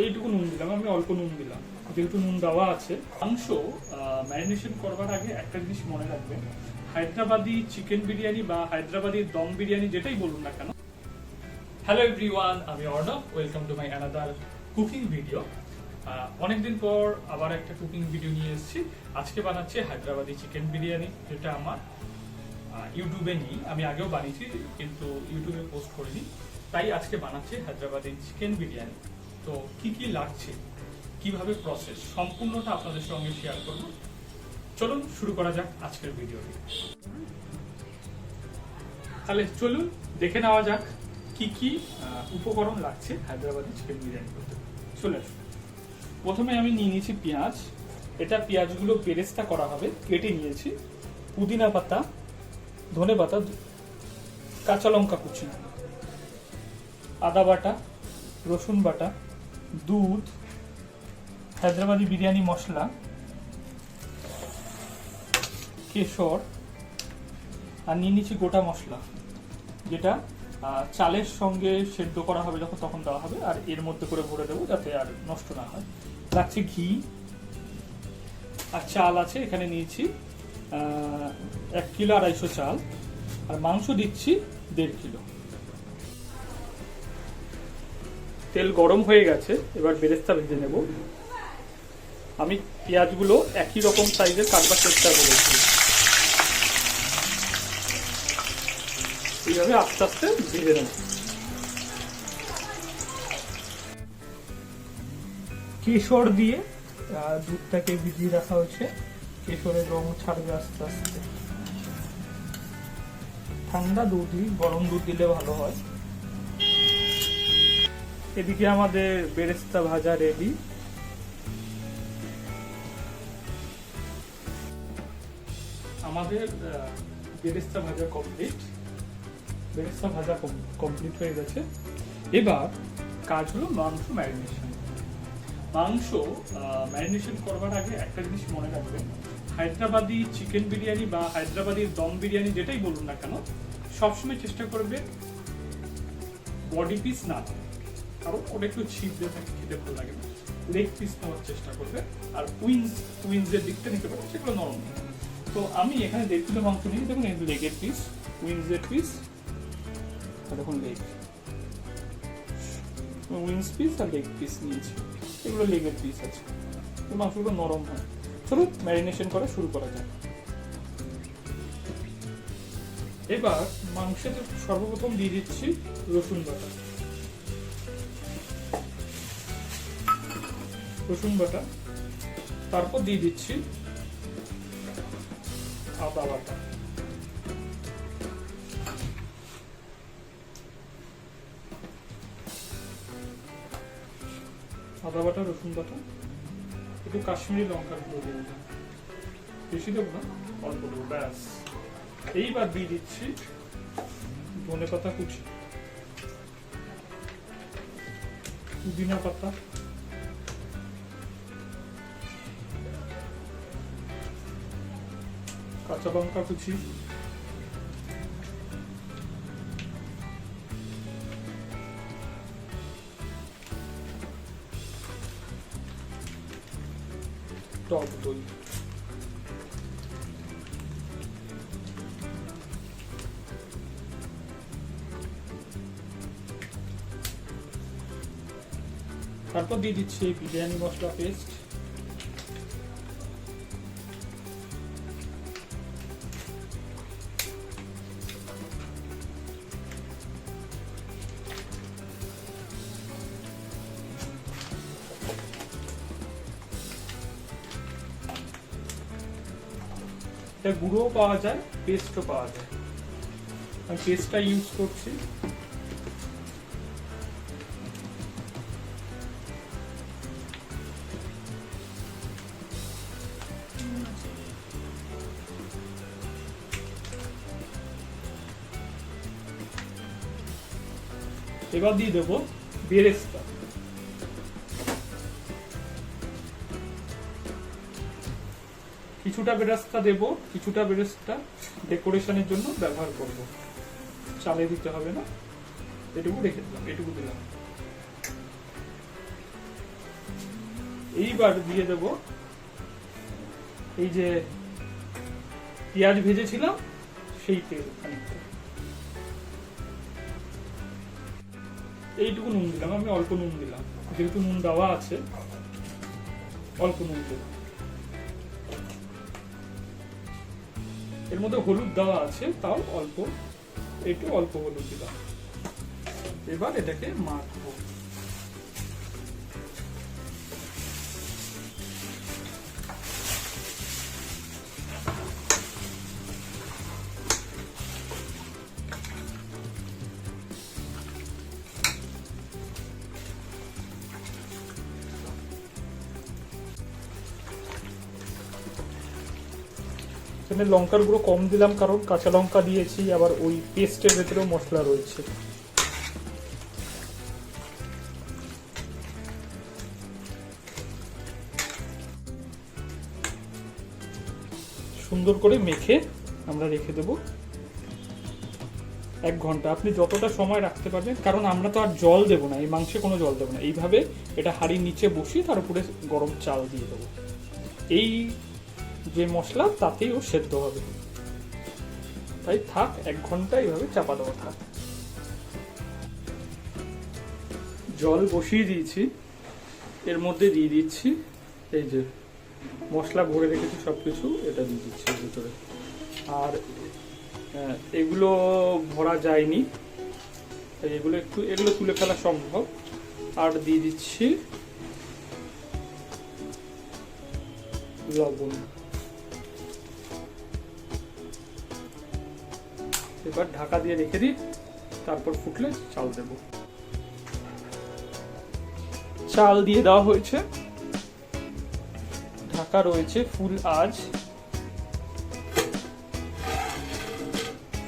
এইটুকু নুন দিলাম, আমি অল্প নুন দিলাম যেহেতু নুন দেওয়া আছে। মাংস ম্যারিনেশন করবার আগে একটা জিনিস মনে রাখবেন, হায়দ্রাবাদি চিকেন বিরিয়ানি বা হায়দ্রাবাদি দম বিরিয়ানি যেটাই বলুন না কেন। হ্যালো এভরিওয়ান, আমি Arnab, welcome to my another cooking video. অনেকদিন পর আবার একটা কুকিং ভিডিও নিয়ে এসেছি। আজকে বানাচ্ছি হায়দ্রাবাদি চিকেন বিরিয়ানি, যেটা আমার ইউটিউবে নেই। আমি আগেও বানিয়েছি কিন্তু ইউটিউবে পোস্ট করিনি, তাই আজকে বানাচ্ছি হায়দ্রাবাদি চিকেন বিরিয়ানি। তো কি কি লাগছে, কিভাবে প্রসেস, সম্পূর্ণটা আপনাদের সঙ্গে শেয়ার করব। চলুন শুরু করা যাক আজকের ভিডিওটি। তাহলে চলুন দেখে নেওয়া যাক কি কি উপকরণ লাগছে হায়দ্রাবাদি চিকেন বিরিয়ানি করতে। চলে আসুন। প্রথমে আমি নিয়ে নিয়েছি পেঁয়াজ। এটা পেঁয়াজগুলো বেরেস্তা করা হবে, কেটে নিয়েছি। পুদিনা পাতা, ধনে পাতা, কাঁচা লঙ্কা কুচি, আদা বাটা, রসুন বাটা, দুধ, হায়দ্রাবাদি বিরিয়ানি মশলা, কেশর, আর নিয়ে নিচ্ছি গোটা মশলা, যেটা চালের সঙ্গে সেদ্ধ করা হবে যখন তখন দেওয়া হবে, আর এর মধ্যে করে ভরে দেবো যাতে আর নষ্ট না হয়। লাগছে ঘি, আর চাল আছে এখানে নিয়েছি 1 কিলো 250 চাল, আর মাংস দিচ্ছি 1.5 কিলো। তেল গরম হয়ে গেছে, এবার বেরেস্তা ভেজে নেব। আমি পেঁয়াজগুলো একই রকম সাইজের কাটবার চেষ্টা করেছি, এইভাবে আস্তে আস্তে ভেজে নেব। কেশর দিয়ে দুধটাকে ভিজিয়ে রাখা হয়েছে, কেশরের রং ছাড়বে আস্তে আস্তে। ঠান্ডা দুধই, গরম দুধ দিলে ভালো হয়। এদিকে আমাদের বেরেস্তা ভাজা রেডি। আমাদের বেরেস্তা ভাজা কমপ্লিট। বেরেস্তা ভাজা কমপ্লিট হয়ে গেছে। এবার কাজ হলো মাংস ম্যারিনেশন। মাংস ম্যারিনেশন করবার আগে একটা জিনিস মনে রাখবেন, হায়দ্রাবাদি চিকেন বিরিয়ানি বা হায়দ্রাবাদি দম বিরিয়ানি যেটাই বলুন না কেন, সবসময় চেষ্টা করবে বডি পিস না, কারণ ওটা একটু ছিদ্রে থাকে, খেতে ভালো লাগে না। লেগ পিস নেওয়ার চেষ্টা করবে, আর উইংসের দিকটা নিতে পারবে, সেগুলো নরম। তো আমি এখানে 1.5 কিলো মাংস নিয়েছি। দেখুন এই লেগের পিস, উইংসের পিস, আর দেখুন লেগ, উইংস পিস আর লেগ পিস নিয়েছি। এগুলো লেগের পিস আছে, মাংসগুলো নরম হয়। চলুন ম্যারিনেশন করা শুরু করা যাক। এবার মাংসের সর্বপ্রথম দিয়ে দিচ্ছি রসুন বাটা। তারপর দিয়ে দিচ্ছি আদা বাটা, রসুন বাটা, একটু কাশ্মীরি লঙ্কার গুঁড়ো দেবো, বেশি দেবো না, অল্প দেবো, ব্যাস। এইবার দিয়ে দিচ্ছি ধনে পাতা কুচি, পুদিনা পাতা, কাঁচা লঙ্কা কুচি, টক দই, তারপর দিয়ে দিচ্ছি বিরিয়ানি মশলা পেস্ট, গুঁড়োও পাওয়া যায়, পেস্টও পাওয়া যায়। আমি পেস্টটা ইউজ করছি। এবার দিয়ে দেবো বেরেস্তা। কিছুটা বেরেস্তা দেব, কিছুটা বেরেস্তা ডেকোরেশনের জন্য ব্যবহার করব, চালে দিতে হবে না। এটুকু রেখে দিলাম, এটুকু দিলাম। এইবার দিয়ে দেব এই যে পেঁয়াজ ভেজেছিলাম সেই তেল খানিকটা। এইটুকু নুন দিলাম, আমি অল্প নুন দিলাম, যেহেতু নুন দেওয়া আছে অল্প নুন দিলাম। এর মধ্যে হলুদ দেওয়া আছে, তাও অল্প, একটু অল্প হলুদ দিলাম। এবার এটাকে মাখবো। এখানে লঙ্কার গুঁড়ো কম দিলাম কারণ কাঁচা লঙ্কা দিয়েছি, আবার ওই পেস্টের ভেতরেও মশলা রয়েছে। সুন্দর করে মেখে আমরা রেখে দেব 1 ঘন্টা। আপনি যতটা সময় রাখতে পারবেন, কারণ আমরা তো আর জল দেব না, এই মাংসে কোনো জল দেব না। এইভাবে এটা হাঁড়ির নিচে বসিয়ে তার উপরে গরম চাল দিয়ে দেবো। এই যে মশলা তাতেই ও সেদ্ধ হবে, তাই থাক 1 ঘন্টা এইভাবে চাপা দেওয়া থাক। জল বসিয়ে দিয়েছি, এর মধ্যে দিয়ে দিচ্ছি এই যে মশলা ভরে রেখেছি সবকিছু, এটা দিয়ে দিচ্ছি এর ভিতরে। আর এগুলো ভরা যায়নি, এগুলো তুলে ফেলা সম্ভব। আর দিয়ে দিচ্ছি লবণ। এবার ঢাকা দিয়ে রেখে দিই, তারপর ফুটলে চাল দেব। চাল দিয়ে দেওয়া হয়েছে, ঢাকা রয়েছে, ফুল আঁচ,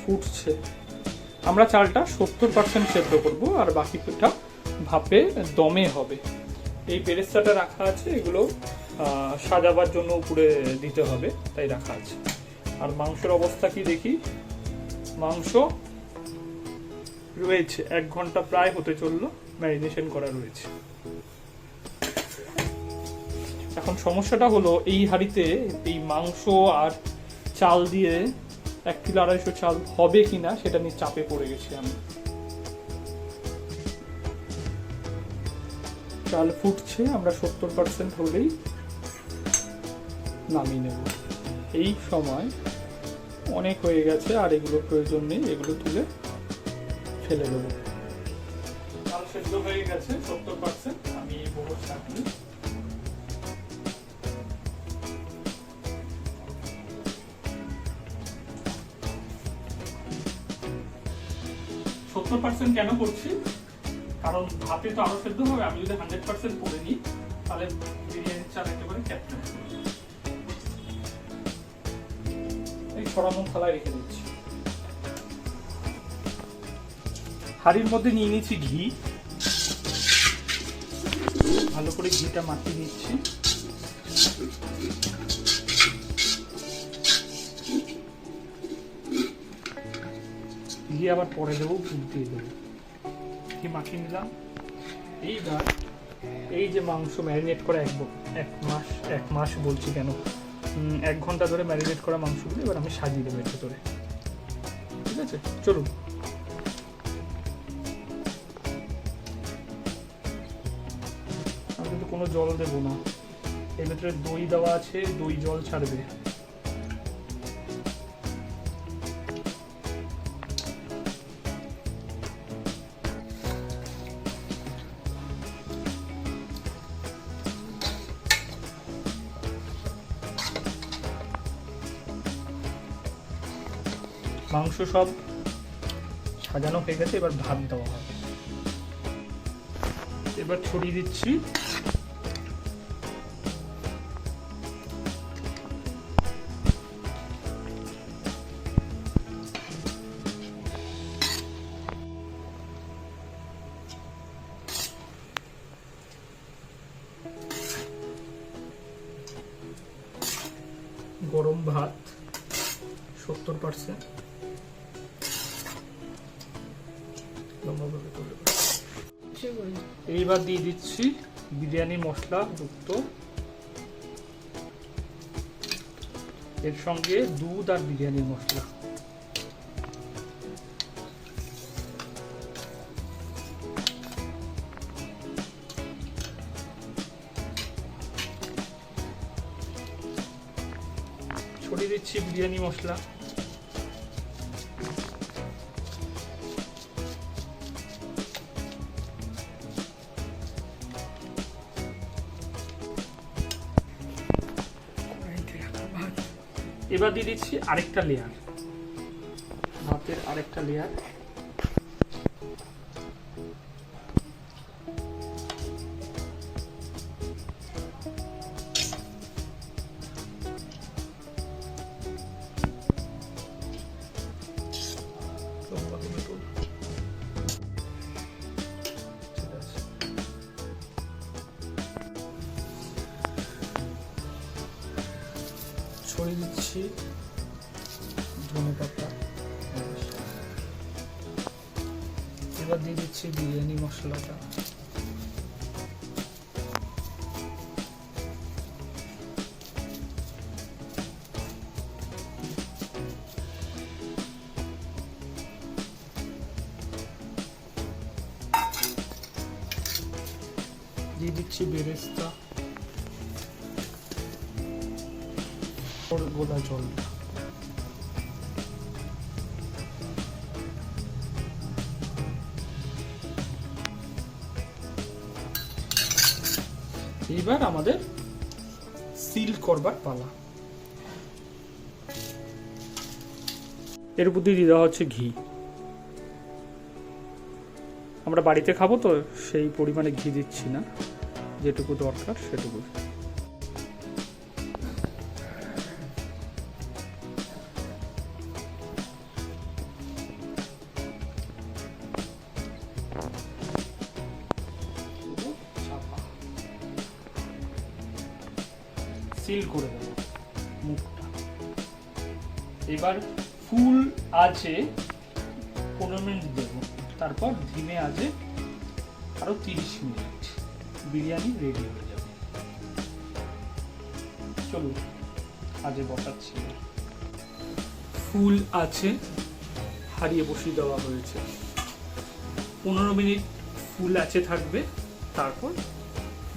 ফুটছে। আমরা চালটা 70% সেদ্ধ করব, আর বাকিটা ভাপে দমে হবে। এই বেরেস্তাটা রাখা আছে, এগুলো সাজাবার জন্য উপরে দিতে হবে, তাই রাখা আছে। আর মাংসের অবস্থা কি দেখি। মাংস রয়েছে 1 ঘন্টা প্রায় হতে চললো, ম্যারিনেশন করা রয়েছে। এখন সমস্যাটা হলো এই হাঁড়িতে এই মাংস আর চাল দিয়ে 1 কিলো 250 চাল হবে কিনা সেটা নিয়ে চাপে পড়ে গেছি আমি। চাল ফুটছে, আমরা 70% হলেই নামিয়ে নেব। এই সময় অনেক হয়ে গেছে, আর এগুলো প্রয়োজন নেই, এগুলো তুলে ফেলে দেবো। চাল সেদ্ধ হয়ে গেছে 70%, আমি এই বড় চাটনি 70% কেন করছি, কারণ ভাতে তো আরো সেদ্ধ হবে। আমি যদি 100% করে নিই তাহলে বিরিয়ানির চাল একেবারে ক্যাপ্টেন। এই ছড়ানো থালায় রেখে দিচ্ছি। হাঁড়ির মধ্যে নিয়ে নিচ্ছি ঘি, ভালো করে ঘিটা মাখিয়ে নিচ্ছি। ঘি আবার পরে দেবো, ফুট দিয়ে দেবো। ঘি মাখিয়ে নিলাম। এইবার এই যে মাংস ম্যারিনেট করা 1 মাস বলছি কেন, 1 ঘন্টা ধরে ম্যারিনেট করা মাংসগুলো এবার আমি সাজিয়ে দেবো এর ভেতরে। ঠিক আছে, চলুন। আমি কিন্তু কোনো জল দেবো না, এর ভেতরে দই দেওয়া আছে, দই জল ছাড়বে। মাংস সব সাজানো হয়ে গেছে, এবার ভাত দেওয়া হবে। এবার ছড়িয়ে দিচ্ছি। গরম ভাত 70%। এইবার দিয়ে দিচ্ছি বিরিয়ানি মশলা যুক্ত, এর সঙ্গে দুধ আর বিরিয়ানির মশলা। ছড়িয়ে দিচ্ছি বিরিয়ানি মশলা। এবার দিয়ে দিচ্ছি আরেকটা লেয়ার, ভাতের আরেকটা লেয়ার। ছড়িয়ে দিচ্ছি ধনেপাতা। এবার দিয়ে দিচ্ছি বিরিয়ানি মশলাটা। দিয়ে দিচ্ছি বেরেস্তা, গোলা জল। এবার আমাদের সিল করবার পালা। এর উপর দিয়ে দেওয়া হচ্ছে ঘি। আমরা বাড়িতে খাবো তো সেই পরিমাণে ঘি দিচ্ছি না, যেটুকু দরকার সেটুকু। সিল করে দেবো মুখটা। এবার ফুল আঁচে 15 মিনিট দেব, তারপর ধিমে আঁচে আরো 30 মিনিট। বিরিয়ানি রেডি হয়ে যাবে। চলুন আজে বসাচ্ছি। ফুল আঁচে হারিয়ে বসিয়ে দেওয়া হয়েছে। 15 মিনিট ফুল আঁচে থাকবে, তারপর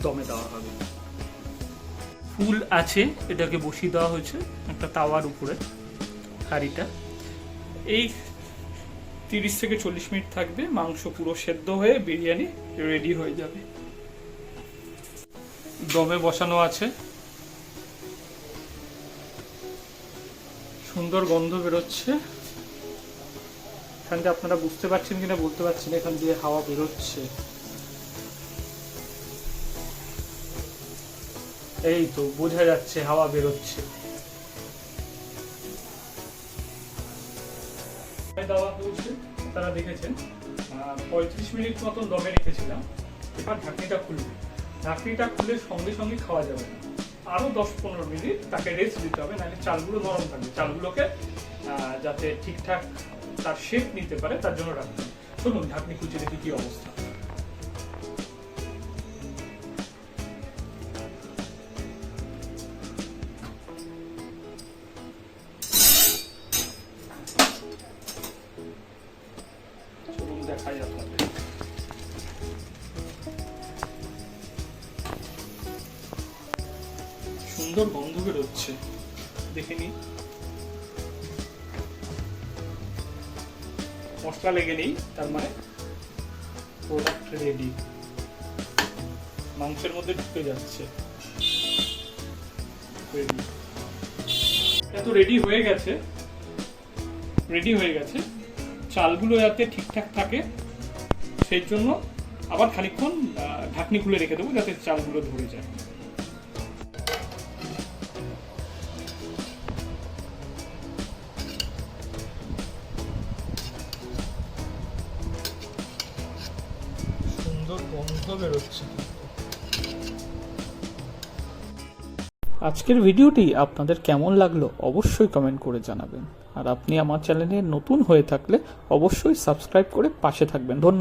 দমে দেওয়া হবে। ফুল আছে এটাকে বসিয়ে দেওয়া হয়েছে একটা তাওয়ার উপরে হাঁড়িটা। এই 30 থেকে 40 মিনিট থাকবে, মাংস পুরো সেদ্ধ হয়ে বিরিয়ানি রেডি হয়ে যাবে। দমে বসানো আছে, সুন্দর গন্ধ বেরোচ্ছে। এখান দিয়ে আপনারা বুঝতে পারছেন কিনা বলতে পারছি না, এখান দিয়ে হাওয়া বেরোচ্ছে। এই তো বোঝা যাচ্ছে হাওয়া বেরোচ্ছে। আপনারা দেখেছেন 35 মিনিট মতন দমে রেখেছিলাম। এবার ঢাকনিটা খুলবে। ঢাকনিটা খুলে সঙ্গে সঙ্গে খাওয়া যাবে না, আরো 10-15 মিনিট তাকে রেস্ট দিতে হবে, নাহলে চালগুলো নরম থাকবে। চালগুলোকে যাতে ঠিকঠাক তার শেপ নিতে পারে তার জন্য রাখতে হবে। চলুন ঢাকনি খুঁজে দেখি কি অবস্থা। দেখাই আপনাদের। সুন্দর গন্ধ বেরোচ্ছে, দেখে নি। মশলা লেগে নেই, তার মানে প্রোডাক্ট রেডি। মাংসের মধ্যে ঢুকে যাচ্ছে। এটা তো রেডি হয়ে গেছে। চালগুলো যাতে ঠিকঠাক থাকে সেই জন্য আবার খানিকক্ষণ ঢাকনি খুলে রেখে দেবো, যাতে চালগুলো ধরে যায়। সুন্দর গন্ধ বেরোচ্ছে। আজকের ভিডিওটি আপনাদের কেমন লাগলো অবশ্যই কমেন্ট করে জানাবেন। আর আপনি আমার চ্যানেলে নতুন হয়ে থাকলে অবশ্যই সাবস্ক্রাইব করে পাশে থাকবেন। ধন্যবাদ।